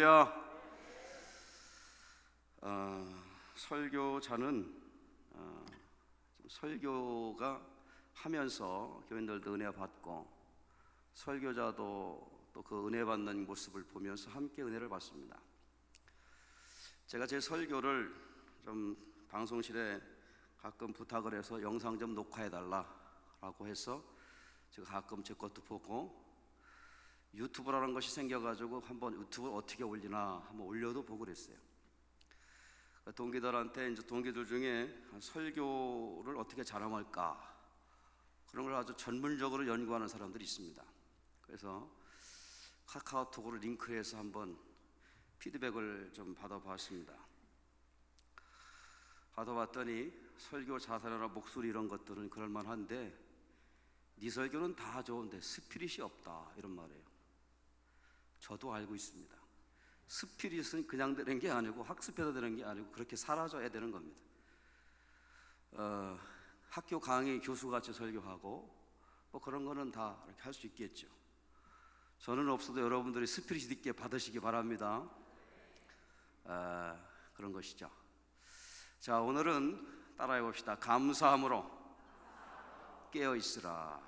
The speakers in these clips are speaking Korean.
할렐루야. 설교자는 설교가 하면서 교인들도 은혜 받고, 설교자도 또 그 은혜 받는 모습을 보면서 함께 은혜를 받습니다. 제가 제 설교를 좀 방송실에 가끔 부탁을 해서 영상 좀 녹화해 달라고 해서 제가 가끔 제 것도 보고, 유튜브라는 것이 생겨가지고 한번 유튜브 어떻게 올리나 한번 올려도 보고 그랬어요. 동기들한테, 이제 동기들 중에 설교를 어떻게 자랑할까, 그런 걸 아주 전문적으로 연구하는 사람들이 있습니다. 그래서 카카오톡으로 링크해서 한번 피드백을 좀 받아봤습니다. 받아봤더니 설교 자세나 목소리 이런 것들은 그럴만한데 네 설교는 다 좋은데 스피릿이 없다, 이런 말이에요. 저도 알고 있습니다. 스피릿은 그냥 되는 게 아니고 학습해서 되는 게 아니고 그렇게 살아줘야 되는 겁니다. 학교 강의 교수같이 설교하고 뭐 그런 거는 다 이렇게 할 수 있겠죠. 저는 없어도 여러분들이 스피릿 있게 받으시기 바랍니다. 그런 것이죠. 자, 오늘은 따라해 봅시다. 감사함으로 깨어 있으라.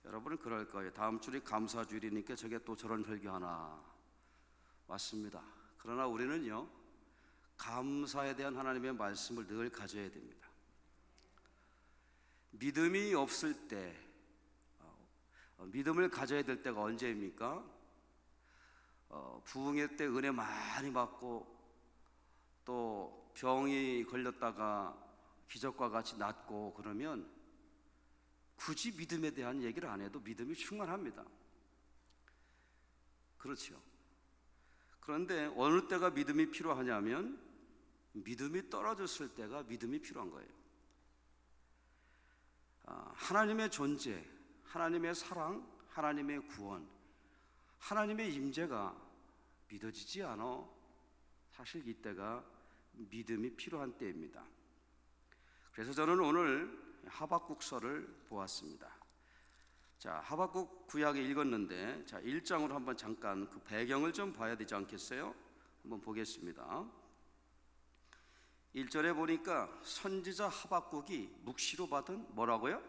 여러분은 그럴 거예요. 다음 주이 감사주일이니까 저게 또 저런 설교 하나. 맞습니다. 그러나 우리는요, 감사에 대한 하나님의 말씀을 늘 가져야 됩니다. 믿음이 없을 때, 믿음을 가져야 될 때가 언제입니까? 부흥회 때 은혜 많이 받고 또 병이 걸렸다가 기적과 같이 낫고 그러면 굳이 믿음에 대한 얘기를 안 해도 믿음이 충만합니다. 그렇죠. 그런데 어느 때가 믿음이 필요하냐면 믿음이 떨어졌을 때가 믿음이 필요한 거예요. 하나님의 존재, 하나님의 사랑, 하나님의 구원, 하나님의 임재가 믿어지지 않아 사실 이때가 믿음이 필요한 때입니다. 그래서 저는 오늘 하박국서를 보았습니다. 자, 하박국 구약에 읽었는데, 자, 1장으로 한번 잠깐 그 배경을 좀 봐야 되지 않겠어요? 한번 보겠습니다. 1절에 보니까 선지자 하박국이 묵시로 받은 뭐라고요?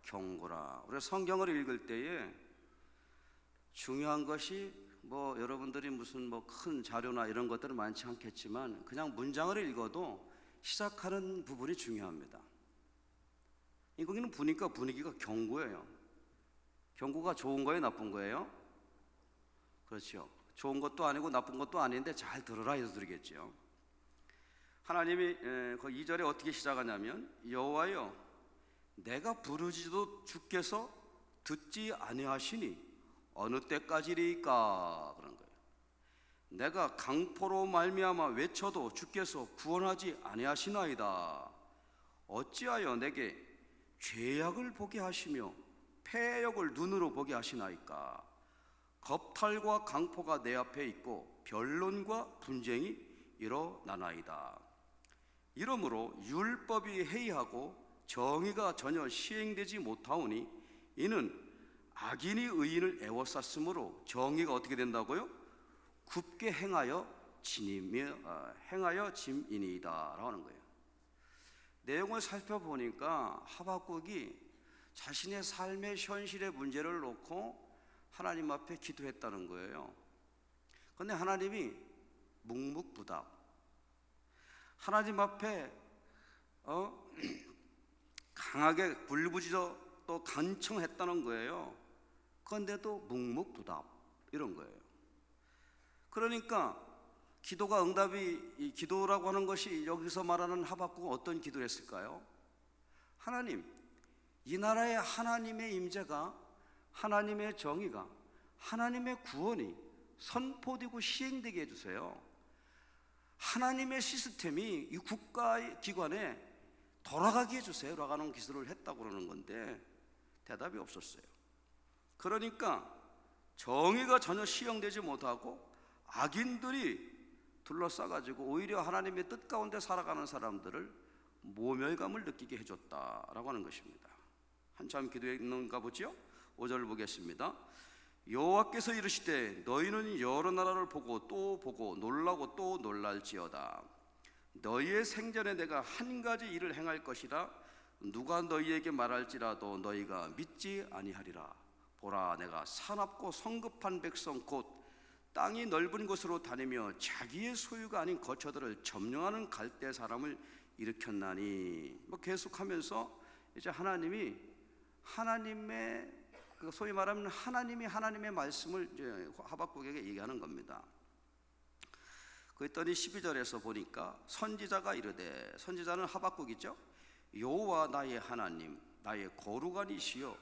경고라. 우리 성경을 읽을 때에 중요한 것이 뭐 여러분들이 무슨 뭐 큰 자료나 이런 것들은 많지 않겠지만 그냥 문장을 읽어도 시작하는 부분이 중요합니다. 거기는 보니까 분위기가 경고예요. 경고가 좋은 거예요, 나쁜 거예요? 그렇죠. 좋은 것도 아니고 나쁜 것도 아닌데 잘 들으라 해서 들으겠죠. 하나님이 그 2절에 어떻게 시작하냐면, 여호와여 내가 부르짖어도 주께서 듣지 아니하시니 어느 때까지리까, 그런 거예요. 내가 강포로 말미암아 외쳐도 주께서 구원하지 아니하시나이다. 어찌하여 내게 죄악을 보게 하시며 패역을 눈으로 보게 하시나이까. 겁탈과 강포가 내 앞에 있고 변론과 분쟁이 일어나나이다. 이러므로 율법이 해이하고 정의가 전혀 시행되지 못하오니 이는 악인이 의인을 애워쌌으므로 정의가 어떻게 된다고요? 굽게 행하여 짐이니이다 라고 하는 거예요. 내용을 살펴보니까 하박국이 자신의 삶의 현실의 문제를 놓고 하나님 앞에 기도했다는 거예요. 그런데 하나님이 묵묵부답, 하나님 앞에 강하게 불부짖어 또 간청했다는 거예요. 그런데도 묵묵부답, 이런 거예요. 그러니까 기도가 응답이, 기도라고 하는 것이 여기서 말하는 하박국은 어떤 기도를 했을까요? 하나님, 이 나라에 하나님의 임재가, 하나님의 정의가, 하나님의 구원이 선포되고 시행되게 해주세요. 하나님의 시스템이 이 국가 기관에 돌아가게 해주세요 라고 하는 기도를 했다고 그러는 건데 대답이 없었어요. 그러니까 정의가 전혀 시행되지 못하고 악인들이 둘러싸가지고 오히려 하나님의 뜻 가운데 살아가는 사람들을 모멸감을 느끼게 해줬다라고 하는 것입니다. 한참 기도했는가 보죠? 5절 보겠습니다. 여호와께서 이르시되 너희는 여러 나라를 보고 또 보고 놀라고 또 놀랄지어다. 너희의 생전에 내가 한 가지 일을 행할 것이라. 누가 너희에게 말할지라도 너희가 믿지 아니하리라. 보라, 내가 사납고 성급한 백성 곧 땅이 넓은 곳으로 다니며 자기의 소유가 아닌 거처들을 점령하는 갈대 사람을 일으켰나니. 계속하면서 이제 하나님의 소위 말하면 하나님의 말씀을 이제 하박국에게 얘기하는 겁니다. 그랬더니 12절에서 보니까 선지자가 이르되, 선지자는 하박국이죠. 여호와 나의 하나님, 나의 거룩하니시여,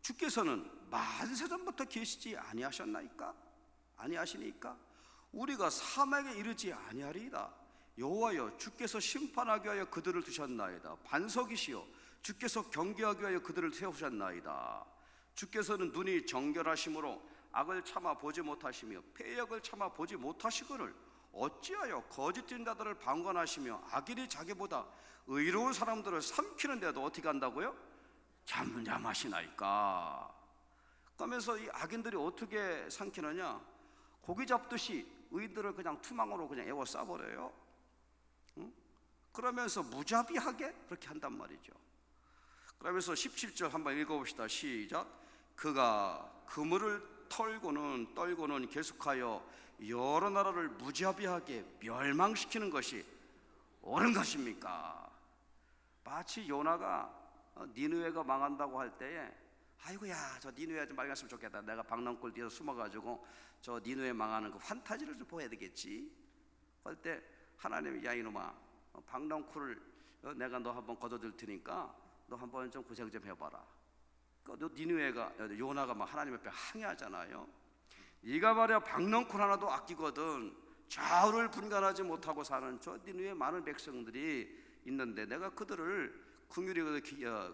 주께서는 만세전부터 계시지 아니하셨나이까? 아니하시니까? 우리가 사막에 이르지 아니하리이다. 여호와여, 주께서 심판하기 위하여 그들을 두셨나이다. 반석이시여, 주께서 경계하기 위하여 그들을 세우셨나이다. 주께서는 눈이 정결하심으로 악을 참아 보지 못하시며 패역을 참아 보지 못하시거늘 어찌하여 거짓된 자들을 방관하시며 악인이 자기보다 의로운 사람들을 삼키는데도 어떻게 한다고요? 잠잠하시나이까? 그러면서 이 악인들이 어떻게 삼키느냐? 고기 잡듯이 의인들을 그냥 투망으로 그냥 에워 싸버려요. 그러면서 무자비하게 그렇게 한단 말이죠. 그러면서 17절 한번 읽어봅시다. 시작. 그가 그물을 떨고는 계속하여 여러 나라를 무자비하게 멸망시키는 것이 옳은 것입니까? 마치 요나가 니느웨가 망한다고 할 때에 아이고야, 저 니느웨 좀 망했으면 좋겠다. 내가 방랑골 뒤에서 숨어가지고 저 니느웨 망하는 그 판타지를 좀 보여야 되겠지. 그럴 때 하나님이, 야 이놈아, 방랑골을 내가 너 한번 걷어들 테니까 너 한번 좀 고생 좀 해봐라. 니느웨가, 요나가 막 하나님 앞에 항의하잖아요. 네가 말이야 박넝쿨 하나도 아끼거든 좌우를 분간하지 못하고 사는 저 니느웨 많은 백성들이 있는데 내가 그들을 긍휼히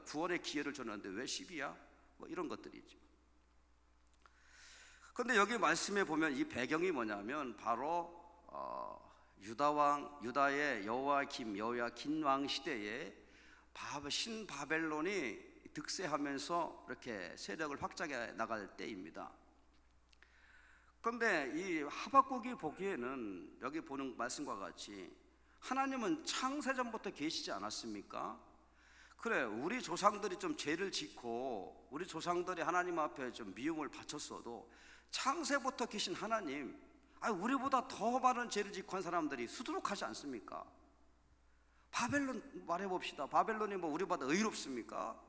구원의 기회를 줬는데 왜 시비야? 이런 것들이죠. 그런데 여기 말씀에 보면 이 배경이 뭐냐면 바로 유다의 여호야긴 왕 시대에 신바벨론이 득세하면서 이렇게 세력을 확장해 나갈 때입니다. 그런데 이 하박국이 보기에는 여기 보는 말씀과 같이 하나님은 창세전부터 계시지 않았습니까? 그래, 우리 조상들이 좀 죄를 짓고 우리 조상들이 하나님 앞에 좀 미움을 바쳤어도 창세부터 계신 하나님, 우리보다 더 많은 죄를 짓고 한 사람들이 수두룩하지 않습니까? 바벨론 말해봅시다. 바벨론이 우리보다 의롭습니까?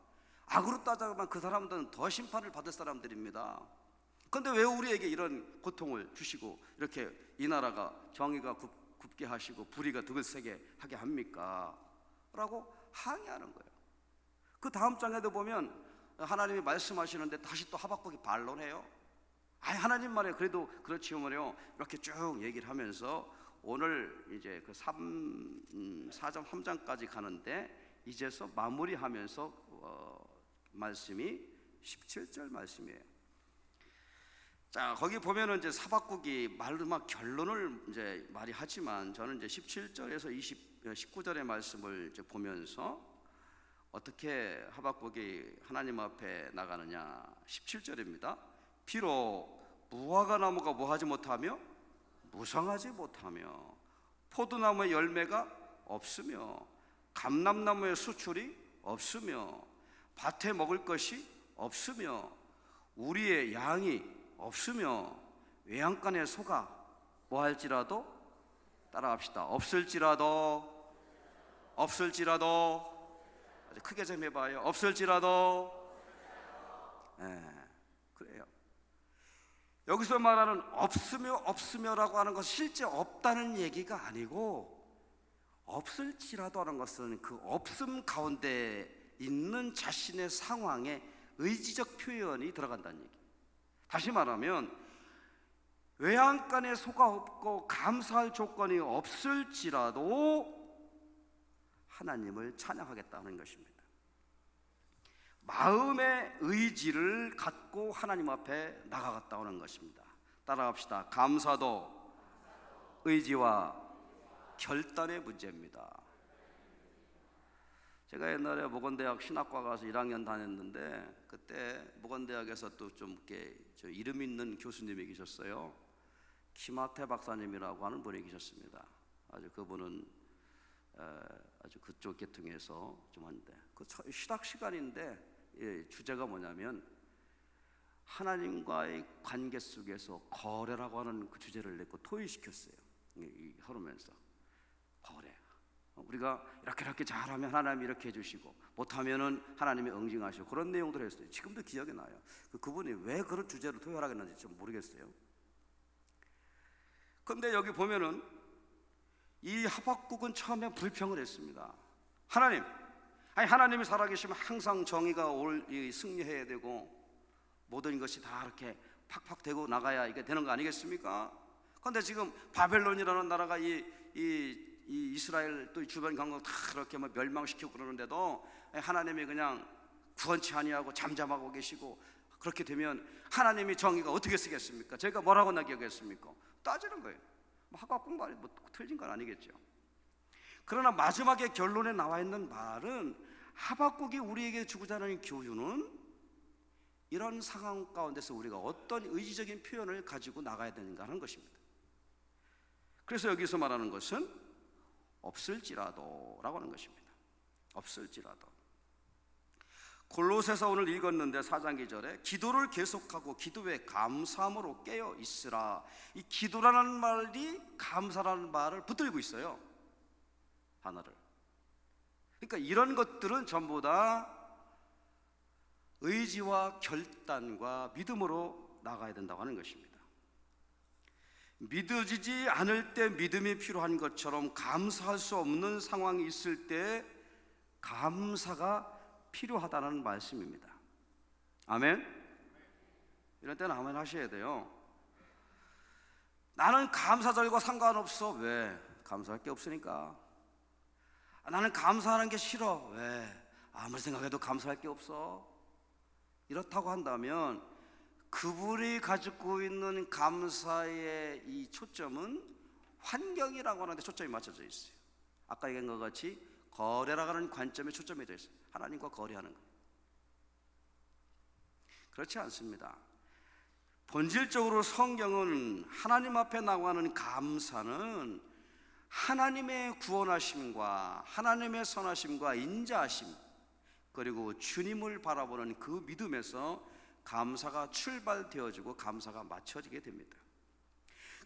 악으로 따져보면 그 사람들은 더 심판을 받을 사람들입니다. 그런데 왜 우리에게 이런 고통을 주시고 이렇게 이 나라가 정의가 굽게 하시고 불의가 득을 세게 하게 합니까? 라고 항의하는 거예요. 그 다음 장에도 보면 하나님이 말씀하시는데 다시 또 하박국이 반론해요. 하나님 말에 그래도 그렇지요 말이요. 이렇게 쭉 얘기를 하면서 오늘 이제 그 4장 3장까지 가는데 이제서 마무리하면서 말씀이 17절 말씀이에요. 자, 거기 보면은 이제 하박국이 말로 막 결론을 이제 말이 하지만 저는 이제 17절에서 19절의 말씀을 이제 보면서 어떻게 하박국이 하나님 앞에 나가느냐. 17절입니다. 비록 무화과 나무가 뭐하지 못하며 무성하지 못하며 포도나무의 열매가 없으며 감람나무의 수출이 없으며 밭에 먹을 것이 없으며 우리의 양이 없으며 외양간의 소가 뭐할지라도 따라합시다. 없을지라도 아주 크게 좀 해봐요. 없을지라도. 그래요. 여기서 말하는 없으며라고 하는 것은 실제 없다는 얘기가 아니고 없을지라도 하는 것은 그 없음 가운데 있는 자신의 상황에 의지적 표현이 들어간다는 얘기. 다시 말하면 외양간에 소가 없고 감사할 조건이 없을지라도 하나님을 찬양하겠다는 것입니다. 마음의 의지를 갖고 하나님 앞에 나가겠다는 것입니다. 따라합시다. 감사도 의지와 결단의 문제입니다. 제가 옛날에 모건대학 신학과 가서 1학년 다녔는데 그때 모건대학에서 또 좀 이렇게 이름 있는 교수님이 계셨어요. 키마테 박사님이라고 하는 분이 계셨습니다. 아주 그분은 아주 그쪽 계통에서 좀 하는데 그 신학 시간인데 주제가 뭐냐면 하나님과의 관계 속에서 거래라고 하는 그 주제를 냈고 토의시켰어요. 서로면서 거래. 우리가 이렇게 잘하면 하나님이 이렇게 해주시고 못하면은 하나님이 응징하시고 그런 내용들을 했어요. 지금도 기억이 나요. 그분이 왜 그런 주제로 토의하라 했는지 좀 모르겠어요. 근데 여기 보면은 이 하박국은 처음에 불평을 했습니다. 하나님이 살아계시면 항상 정의가 승리해야 되고 모든 것이 다 이렇게 팍팍 되고 나가야 이게 되는 거 아니겠습니까? 그런데 지금 바벨론이라는 나라가 이 이스라엘 또 주변 강국 다 그렇게 멸망시키고 그러는데도 하나님이 그냥 구원치 아니하고 잠잠하고 계시고 그렇게 되면 하나님이 정의가 어떻게 쓰겠습니까? 저희가 뭐라고 나기겠습니까? 따지는 거예요. 하박국 말이 틀린 건 아니겠죠. 그러나 마지막에 결론에 나와 있는 말은 하박국이 우리에게 주고자 하는 교훈은 이런 상황 가운데서 우리가 어떤 의지적인 표현을 가지고 나가야 되는가 하는 것입니다. 그래서 여기서 말하는 것은 없을지라도 라고 하는 것입니다. 없을지라도. 골로새서 오늘 읽었는데 4장 2절에 기도를 계속하고 기도에 감사함으로 깨어 있으라. 이 기도라는 말이 감사라는 말을 붙들고 있어요. 하나를. 그러니까 이런 것들은 전부 다 의지와 결단과 믿음으로 나가야 된다고 하는 것입니다. 믿어지지 않을 때 믿음이 필요한 것처럼 감사할 수 없는 상황이 있을 때 감사가 필요하다는 말씀입니다. 아멘? 이런 때는 아멘 하셔야 돼요. 나는 감사절과 상관없어. 왜? 감사할 게 없으니까. 나는 감사하는 게 싫어. 왜? 아무리 생각해도 감사할 게 없어. 이렇다고 한다면 그분이 가지고 있는 감사의 이 초점은 환경이라고 하는데 초점이 맞춰져 있어요. 아까 얘기한 것 같이 거래라고 하는 관점에 초점이 되어 있어요. 하나님과 거래하는 것. 그렇지 않습니다. 본질적으로 성경은 하나님 앞에 나가는 감사는 하나님의 구원하심과 하나님의 선하심과 인자하심 그리고 주님을 바라보는 그 믿음에서 감사가 출발되어지고 감사가 맞춰지게 됩니다.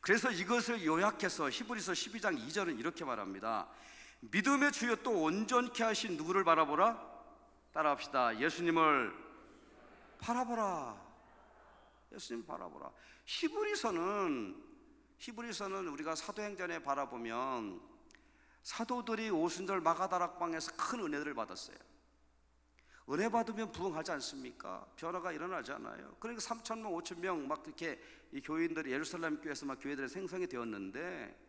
그래서 이것을 요약해서 히브리서 12장 2절은 이렇게 말합니다. 믿음의 주여 또 온전케 하신 누구를 바라보라? 따라합시다. 예수님을 바라보라. 예수님 바라보라. 히브리서는 우리가 사도행전에 바라보면 사도들이 오순절 마가다락방에서 큰 은혜를 받았어요. 은혜 받으면 부흥하지 않습니까? 변화가 일어나지 않아요. 그러니까 3,000명, 5,000명 막 이렇게 이 교인들이 예루살렘 교회에서 막 교회들이 생성이 되었는데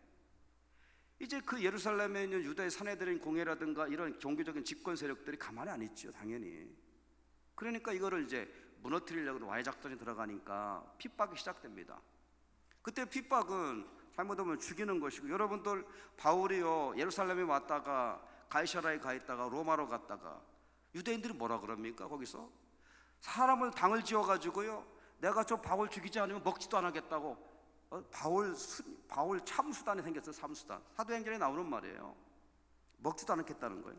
이제 그 예루살렘에 있는 유다의 사내들인 공회라든가 이런 종교적인 집권 세력들이 가만히 안 있죠, 당연히. 그러니까 이거를 이제 무너뜨리려고 와해 작전이 들어가니까 핍박이 시작됩니다. 그때 핍박은 잘못하면 죽이는 것이고 여러분들 바울이요 예루살렘에 왔다가 가이사라에 가 있다가 로마로 갔다가 유대인들이 뭐라 그럽니까? 거기서 사람을 당을 지어가지고요 내가 저 바울 죽이지 않으면 먹지도 안 하겠다고 바울 참수단이 생겼어요. 참수단. 사도행전에 나오는 말이에요. 먹지도 않겠다는 거예요.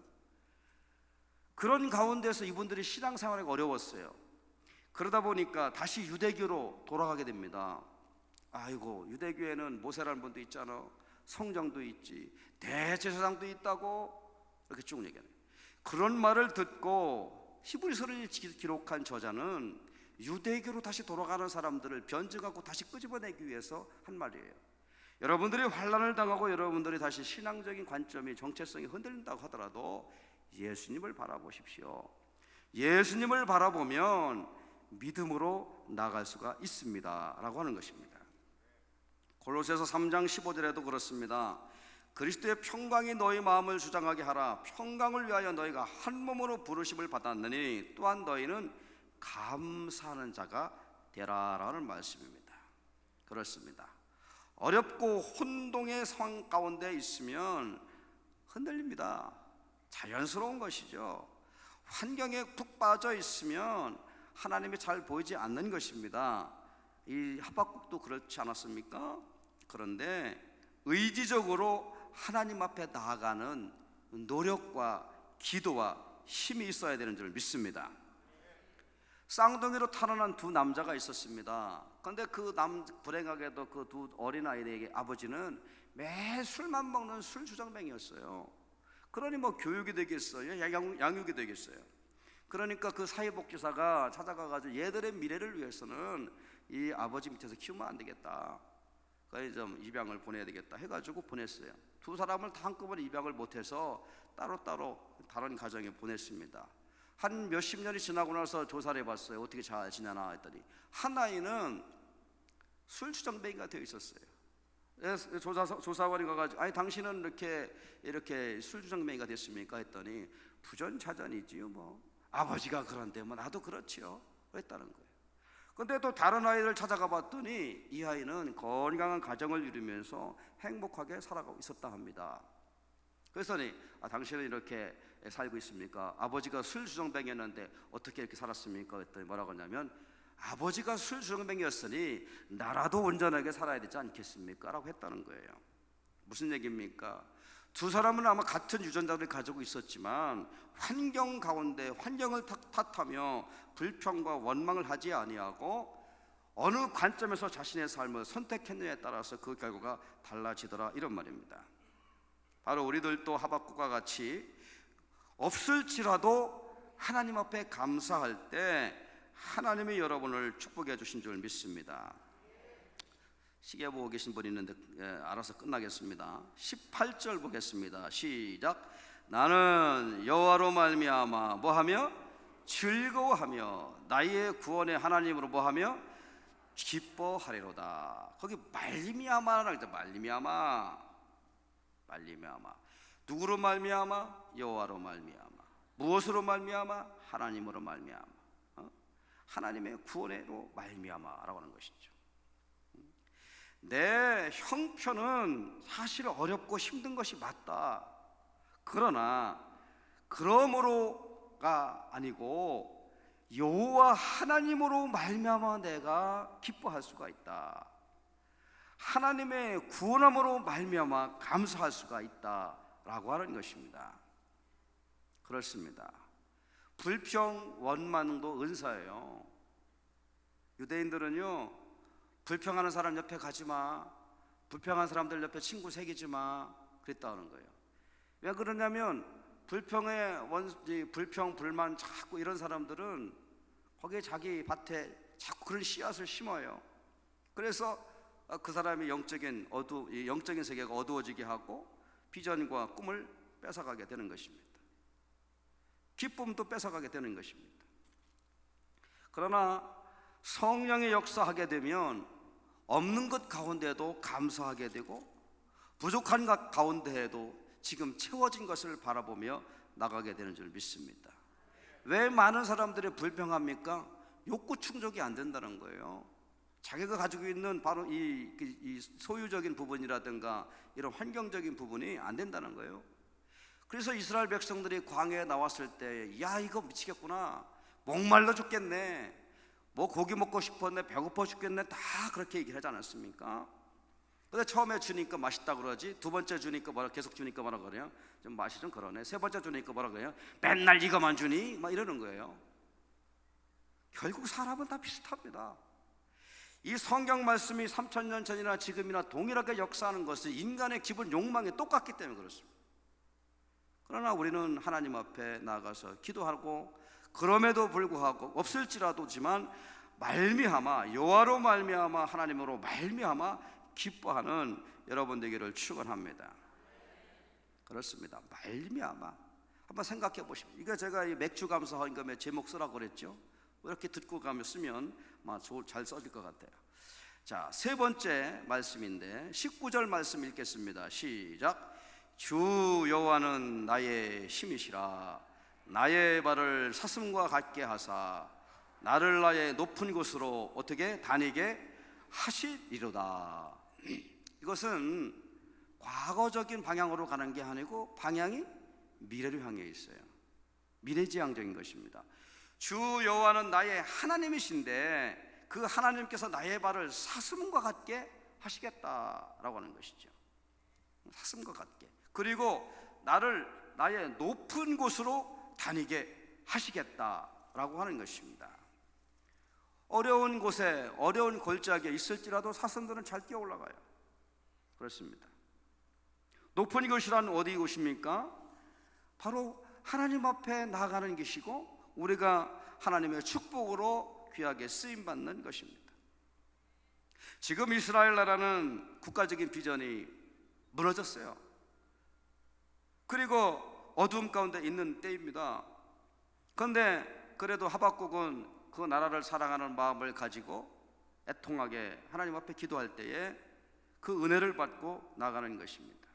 그런 가운데서 이분들이 신앙생활이 어려웠어요. 그러다 보니까 다시 유대교로 돌아가게 됩니다. 아이고 유대교에는 모세라는 분도 있잖아, 성정도 있지, 대제사장도 있다고 이렇게 쭉 얘기하는 거예요. 그런 말을 듣고 히브리서를 기록한 저자는 유대교로 다시 돌아가는 사람들을 변증하고 다시 끄집어내기 위해서 한 말이에요. 여러분들이 환난을 당하고 여러분들이 다시 신앙적인 관점이 정체성이 흔들린다고 하더라도 예수님을 바라보십시오. 예수님을 바라보면 믿음으로 나아갈 수가 있습니다 라고 하는 것입니다. 골로새서 3장 15절에도 그렇습니다. 그리스도의 평강이 너희 마음을 주장하게 하라. 평강을 위하여 너희가 한 몸으로 부르심을 받았느니 또한 너희는 감사하는 자가 되라라는 말씀입니다. 그렇습니다. 어렵고 혼동의 상황 가운데 있으면 흔들립니다. 자연스러운 것이죠. 환경에 푹 빠져 있으면 하나님이 잘 보이지 않는 것입니다. 이 하박국도 그렇지 않았습니까? 그런데 의지적으로 하나님 앞에 나아가는 노력과 기도와 힘이 있어야 되는 줄 믿습니다. 쌍둥이로 타고난 두 남자가 있었습니다. 그런데 불행하게도 그 두 어린아이들에게 아버지는 매 술만 먹는 술주정뱅이였어요. 그러니 뭐 교육이 되겠어요? 양육이 되겠어요? 그러니까 그 사회복지사가 찾아가가지고 얘들의 미래를 위해서는 이 아버지 밑에서 키우면 안 되겠다, 그래서 좀 입양을 보내야 되겠다 해가지고 보냈어요. 두 사람을 다 한꺼번에 입양을 못해서 따로따로 다른 가정에 보냈습니다. 한 몇십 년이 지나고 나서 조사를 해봤어요. 어떻게 잘 지내나 했더니 한 아이는 술주정뱅이가 되어 있었어요. 조사관이 가가지고 아니 당신은 이렇게 술주정뱅이가 됐습니까 했더니 부전자전이지요. 뭐 아버지가 그런데 뭐 나도 그렇지요 했다는 거예요. 근데 또 다른 아이를 찾아가 봤더니 이 아이는 건강한 가정을 이루면서 행복하게 살아가고 있었다 합니다. 그랬더니 당신은 이렇게 살고 있습니까? 아버지가 술주정뱅이였는데 어떻게 이렇게 살았습니까? 했더니 뭐라고 하냐면 아버지가 술주정뱅이였으니 나라도 온전하게 살아야 되지 않겠습니까? 라고 했다는 거예요. 무슨 얘기입니까? 두 사람은 아마 같은 유전자를 가지고 있었지만 환경 가운데 환경을 탓하며 불평과 원망을 하지 아니하고 어느 관점에서 자신의 삶을 선택했느냐에 따라서 그 결과가 달라지더라, 이런 말입니다. 바로 우리들도 하박국과 같이 없을지라도 하나님 앞에 감사할 때 하나님이 여러분을 축복해 주신 줄 믿습니다. 시계 보고 계신 분이 있는데 알아서 끝나겠습니다. 18절 보겠습니다. 시작. 나는 여호와로 말미암아 뭐하며 즐거워하며 나의 구원의 하나님으로 뭐하며 기뻐하리로다. 거기 말미암아라고 했죠. 말미암아. 누구로 말미암아? 여호와로 말미암아. 무엇으로 말미암아? 하나님으로 말미암아. 하나님의 구원으로 말미암아라고 하는 것이죠. 내 형편은 사실 어렵고 힘든 것이 맞다. 그러나 그러므로가 아니고 여호와 하나님으로 말미암아 내가 기뻐할 수가 있다. 하나님의 구원함으로 말미암아 감사할 수가 있다라고 하는 것입니다. 그렇습니다. 불평, 원망도 은사예요. 유대인들은요, 불평하는 사람 옆에 가지 마, 불평하는 사람들 옆에 친구 새기지 마, 그랬다는 거예요. 왜 그러냐면 불평, 불만 자꾸 이런 사람들은 거기에 자기 밭에 자꾸 그런 씨앗을 심어요. 그래서 그 사람의 영적인 세계가 어두워지게 하고 비전과 꿈을 뺏어가게 되는 것입니다. 기쁨도 뺏어가게 되는 것입니다. 그러나 성령의 역사하게 되면 없는 것 가운데도 감사하게 되고 부족한 것 가운데에도 지금 채워진 것을 바라보며 나가게 되는 줄 믿습니다. 왜 많은 사람들이 불평합니까? 욕구 충족이 안 된다는 거예요. 자기가 가지고 있는 바로 이 소유적인 부분이라든가 이런 환경적인 부분이 안 된다는 거예요. 그래서 이스라엘 백성들이 광야에 나왔을 때 야 이거 미치겠구나, 목말라 죽겠네, 뭐 고기 먹고 싶었네, 배고파 죽겠네, 다 그렇게 얘기를 하지 않았습니까? 근데 처음에 주니까 맛있다 그러지, 두 번째 주니까 계속 주니까 뭐라 그래요? 좀 맛이 좀 그러네. 세 번째 주니까 뭐라 그래요? 맨날 이거만 주니? 막 이러는 거예요. 결국 사람은 다 비슷합니다. 이 성경 말씀이 3000년 전이나 지금이나 동일하게 역사하는 것은 인간의 기본 욕망이 똑같기 때문에 그렇습니다. 그러나 우리는 하나님 앞에 나가서 기도하고 그럼에도 불구하고 없을지라도지만 말미암아 여호와로 말미암아 하나님으로 말미암아 기뻐하는 여러분 되기를 축원합니다. 그렇습니다. 말미암아 한번 생각해 보십시오. 이거 제가 이 맥주 감사한 거 제목 쓰라고 그랬죠. 이렇게 듣고 가면 쓰면 잘 써질 것 같아요. 자, 세 번째 말씀인데 19절 말씀 읽겠습니다. 시작. 주 여호와는 나의 힘이시라. 나의 발을 사슴과 같게 하사 나를 나의 높은 곳으로 어떻게 다니게 하시리로다. 이것은 과거적인 방향으로 가는 게 아니고 방향이 미래를 향해 있어요. 미래지향적인 것입니다. 주 여호와는 나의 하나님이신데 그 하나님께서 나의 발을 사슴과 같게 하시겠다라고 하는 것이죠. 사슴과 같게. 그리고 나를 나의 높은 곳으로 다니게 하시겠다라고 하는 것입니다. 어려운 곳에, 어려운 골짜기에 있을지라도 사슴들은 잘 뛰어 올라가요. 그렇습니다. 높은 곳이란 어디 곳입니까? 바로 하나님 앞에 나아가는 것이고 우리가 하나님의 축복으로 귀하게 쓰임받는 것입니다. 지금 이스라엘 나라는 국가적인 비전이 무너졌어요. 그리고 어두움 가운데 있는 때입니다. 그런데 그래도 하박국은 그 나라를 사랑하는 마음을 가지고 애통하게 하나님 앞에 기도할 때에 그 은혜를 받고 나가는 것입니다.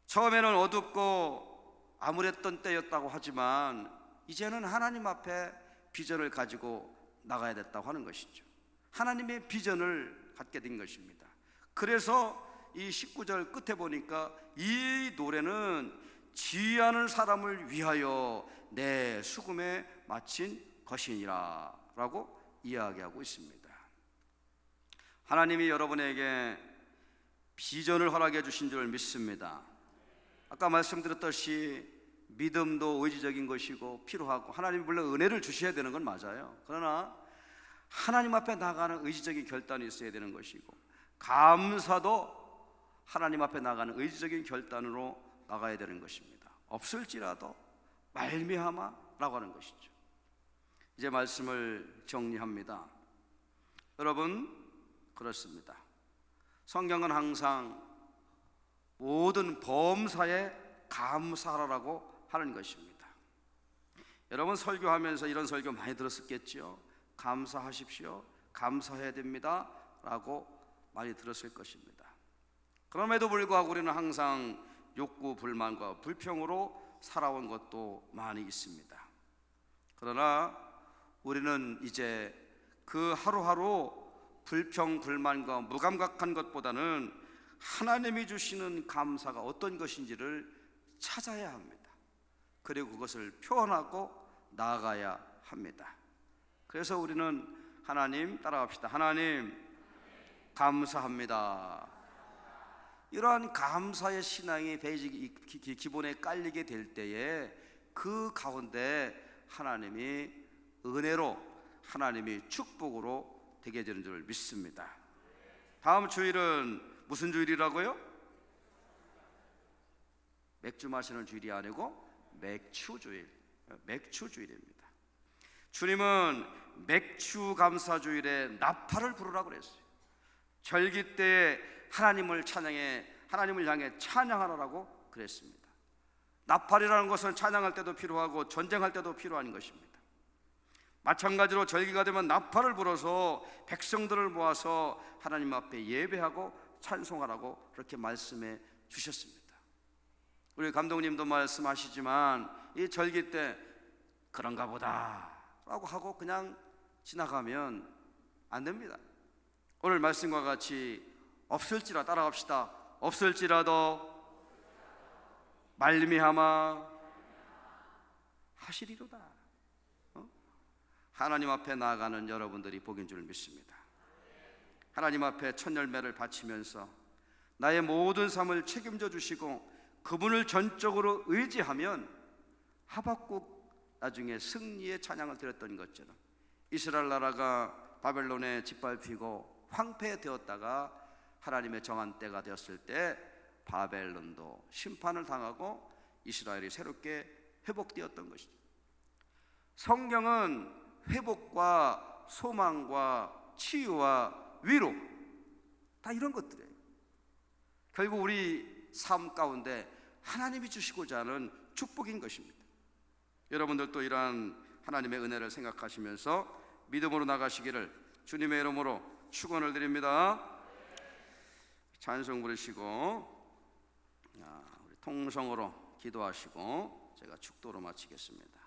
처음에는 어둡고 암울했던 때였다고 하지만 이제는 하나님 앞에 비전을 가지고 나가야 됐다고 하는 것이죠. 하나님의 비전을 갖게 된 것입니다. 그래서 이 19절 끝에 보니까 이 노래는 지휘하는 사람을 위하여 내 수금에 마친 것이니라 라고 이야기하고 있습니다. 하나님이 여러분에게 비전을 허락해 주신 줄 믿습니다. 아까 말씀드렸듯이 믿음도 의지적인 것이고 필요하고 하나님이 물론 은혜를 주셔야 되는 건 맞아요. 그러나 하나님 앞에 나가는 의지적인 결단이 있어야 되는 것이고 감사도 하나님 앞에 나가는 의지적인 결단으로 나가야 되는 것입니다. 없을지라도 말미암아라고 하는 것이죠. 이제 말씀을 정리합니다. 여러분, 그렇습니다. 성경은 항상 모든 범사에 감사하라고 하는 것입니다. 여러분 설교하면서 이런 설교 많이 들었겠죠. 감사하십시오, 감사해야 됩니다 라고 많이 들었을 것입니다. 그럼에도 불구하고 우리는 항상 욕구, 불만과 불평으로 살아온 것도 많이 있습니다. 그러나 우리는 이제 그 하루하루 불평, 불만과 무감각한 것보다는 하나님이 주시는 감사가 어떤 것인지를 찾아야 합니다. 그리고 그것을 표현하고 나아가야 합니다. 그래서 우리는 하나님 따라갑시다. 하나님 감사합니다. 이러한 감사의 신앙이 기본에 깔리게 될 때에 그 가운데 하나님이 은혜로, 하나님이 축복으로 되게 되는 줄 믿습니다. 다음 주일은 무슨 주일이라고요? 맥주 마시는 주일이 아니고 맥주주일, 맥주주일입니다. 주님은 맥주 감사주일에 나팔을 부르라고 그랬어요. 절기 때에 하나님을 찬양해, 하나님을 향해 찬양하라고 그랬습니다. 나팔이라는 것은 찬양할 때도 필요하고 전쟁할 때도 필요한 것입니다. 마찬가지로 절기가 되면 나팔을 불어서 백성들을 모아서 하나님 앞에 예배하고 찬송하라고 그렇게 말씀해 주셨습니다. 우리 감독님도 말씀하시지만 이 절기 때 그런가 보다 라고 하고 그냥 지나가면 안 됩니다. 오늘 말씀과 같이 없을지라, 따라갑시다. 없을지라도 말미암아 하시리로다. 하나님 앞에 나아가는 여러분들이 복인 줄 믿습니다. 하나님 앞에 첫 열매를 바치면서 나의 모든 삶을 책임져 주시고 그분을 전적으로 의지하면 하박국 나중에 승리의 찬양을 드렸던 것처럼 이스라엘 나라가 바벨론에 짓밟히고 황폐되었다가 하나님의 정한 때가 되었을 때 바벨론도 심판을 당하고 이스라엘이 새롭게 회복되었던 것이죠. 성경은 회복과 소망과 치유와 위로 다 이런 것들이에요. 결국 우리 삶 가운데 하나님이 주시고자 하는 축복인 것입니다. 여러분들도 이러한 하나님의 은혜를 생각하시면서 믿음으로 나가시기를 주님의 이름으로 축원을 드립니다. 찬송 부르시고 우리 통성으로 기도하시고 제가 축도로 마치겠습니다.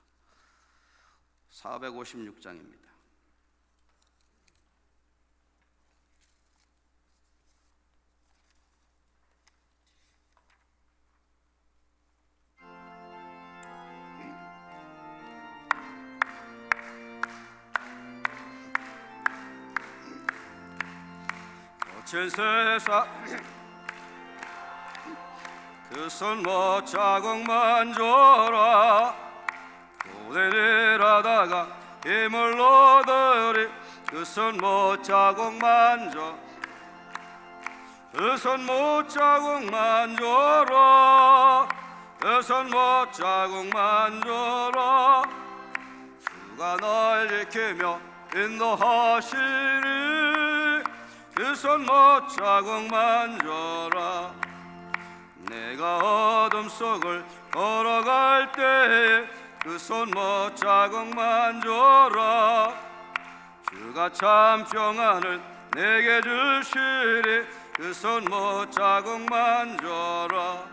456장입니다. 지친 세상 그 손 못 자국만 줘라. 고뇌일하다가 힘을 얻으리 그 손 못 자국만 줘. 그 손 못 자국만 줘라. 그 손 못 자국만 줘라. 주가 널 지키며 인도하시리 그 손 못 자국만 줘라. 내가 어둠 속을 걸어갈 때에 그 손 못 자국만 줘라. 주가 참 평안을 내게 주시리 그 손 못 자국만 줘라.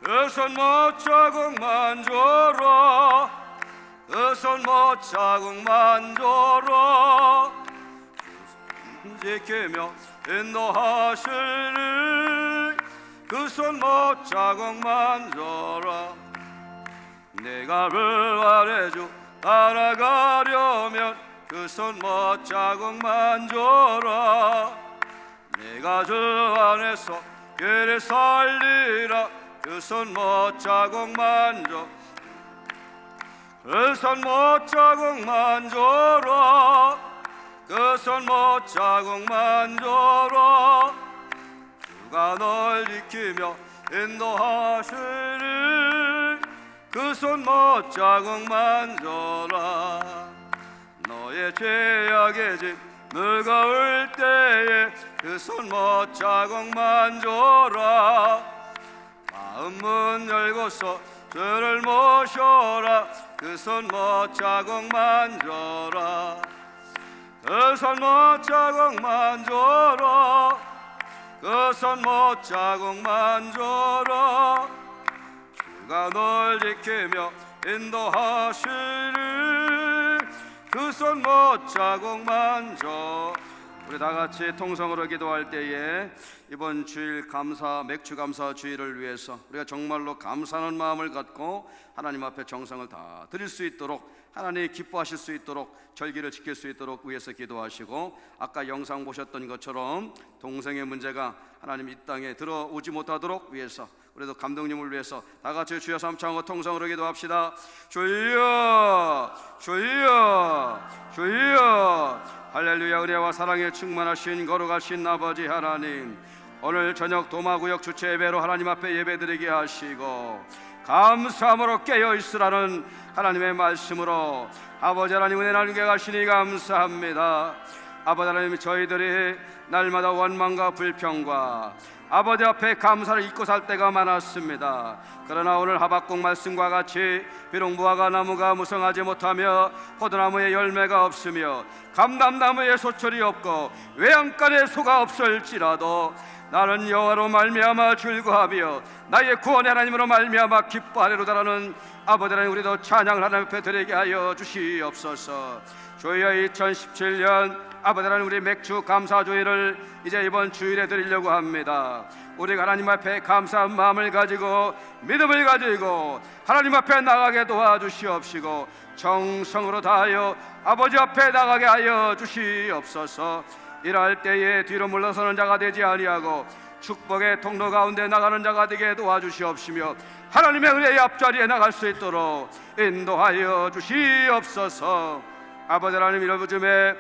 그 손 못 자국만 줘라. 그 손 못 자국만 줘라. 지키며 인도하시리 그 손 못 자국만 줘라. 내가 아래 주 따라가려면 그 손 못 자국만 줘라. 내가 주 안에서 길을 살리라 그 손 못 자국만 줘. 그 손 못 자국만 줘라. 그 손 못 자국만 줘라. 주가 널 지키며 인도하시리 그 손 못 자국만 줘라. 너의 죄악의 짐 무거울 때에 그 손 못 자국만 줘라. 마음 문 열고서 주를 모셔라 그 손 못 자국만 줘라. 그 손 못 자국만 줘라. 그 손 못 자국만 줘라. 주가 널 지키며 인도하시리 그 손 못 자국만 줘. 우리 다 같이 통성으로 기도할 때에 이번 주일 맥주 감사 주일을 위해서 우리가 정말로 감사하는 마음을 갖고 하나님 앞에 정성을 다 드릴 수 있도록, 하나님이 기뻐하실 수 있도록, 절기를 지킬 수 있도록 위해서 기도하시고, 아까 영상 보셨던 것처럼 동생의 문제가 하나님 이 땅에 들어오지 못하도록 위해서, 우리도 감독님을 위해서 다 같이 주여 삼창하고 통성으로 기도합시다. 주여 주여 주여. 할렐루야. 은혜와 사랑에 충만하신 거룩하신 아버지 하나님, 오늘 저녁 도마구역 주체 예배로 하나님 앞에 예배드리게 하시고 감사함으로 깨어있으라는 하나님의 말씀으로 아버지 하나님 은혜 나누게 하시니 감사합니다. 아버지 하나님, 저희들이 날마다 원망과 불평과 아버지 앞에 감사를 잊고 살 때가 많았습니다. 그러나 오늘 하박국 말씀과 같이 비록 무화과 나무가 무성하지 못하며 포도나무에 열매가 없으며 감람나무에 소철이 없고 외양간에 소가 없을지라도 나는 여호와로 말미암아 즐거하며 나의 구원의 하나님으로 말미암아 기뻐하리로다라는 아버지 하나님, 우리도 찬양을 하나님 앞에 드리게 하여 주시옵소서. 주여, 2017년 아버지 하나님, 우리 맥주 감사주일을 이제 이번 주일에 드리려고 합니다. 우리가 하나님 앞에 감사한 마음을 가지고 믿음을 가지고 하나님 앞에 나가게 도와주시옵시고 정성으로 다하여 아버지 앞에 나가게 하여 주시옵소서. 일할 때에 뒤로 물러서는 자가 되지 아니하고 축복의 통로 가운데 나가는 자가 되게 도와주시옵시며 하나님의 은혜의 앞자리에 나갈 수 있도록 인도하여 주시옵소서. 아버지 하나님, 이러부즘에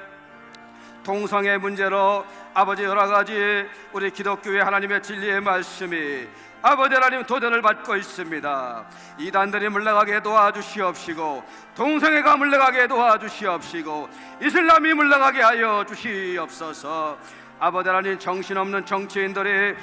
동성애 문제로 아버지 여러 가지 우리 기독교의 하나님의 진리의 말씀이 아버지 하나님 도전을 받고 있습니다. 이단들이 물러가게 도와주시옵시고 동성애가 물러가게 도와주시옵시고 이슬람이 물러가게 하여 주시옵소서. 아버지 하나님, 정신없는 정치인들이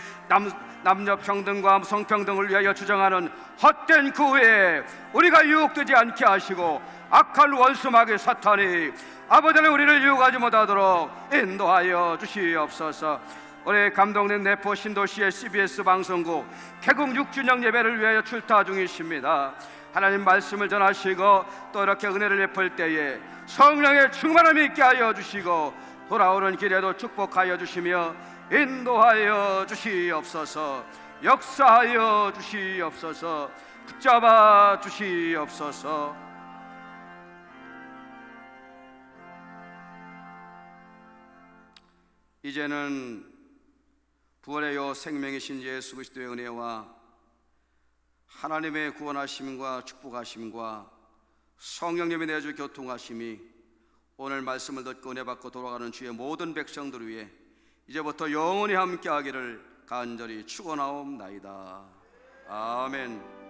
남녀 평등과 성평등을 위하여 주장하는 헛된 구애에 우리가 유혹되지 않게 하시고 악한 원수마귀 사탄이 아버지 하나님 우리를 유혹하지 못하도록 인도하여 주시옵소서. 우리 감독님 내포 신도시의 CBS 방송국 개국 6주년 예배를 위하여 출타 중이십니다. 하나님 말씀을 전하시고 또 이렇게 은혜를 베풀 때에 성령의 충만함이 있게 하여 주시고 돌아오는 길에도 축복하여 주시며 인도하여 주시옵소서. 역사하여 주시옵소서. 붙잡아 주시옵소서. 이제는 부활의 여 생명이신 예수 그리스도의 은혜와 하나님의 구원하심과 축복하심과 성령님의 내주 교통하심이 오늘 말씀을 듣고 은혜 받고 돌아가는 주의 모든 백성들 위해 이제부터 영원히 함께하기를 간절히 축원하옵나이다. 아멘.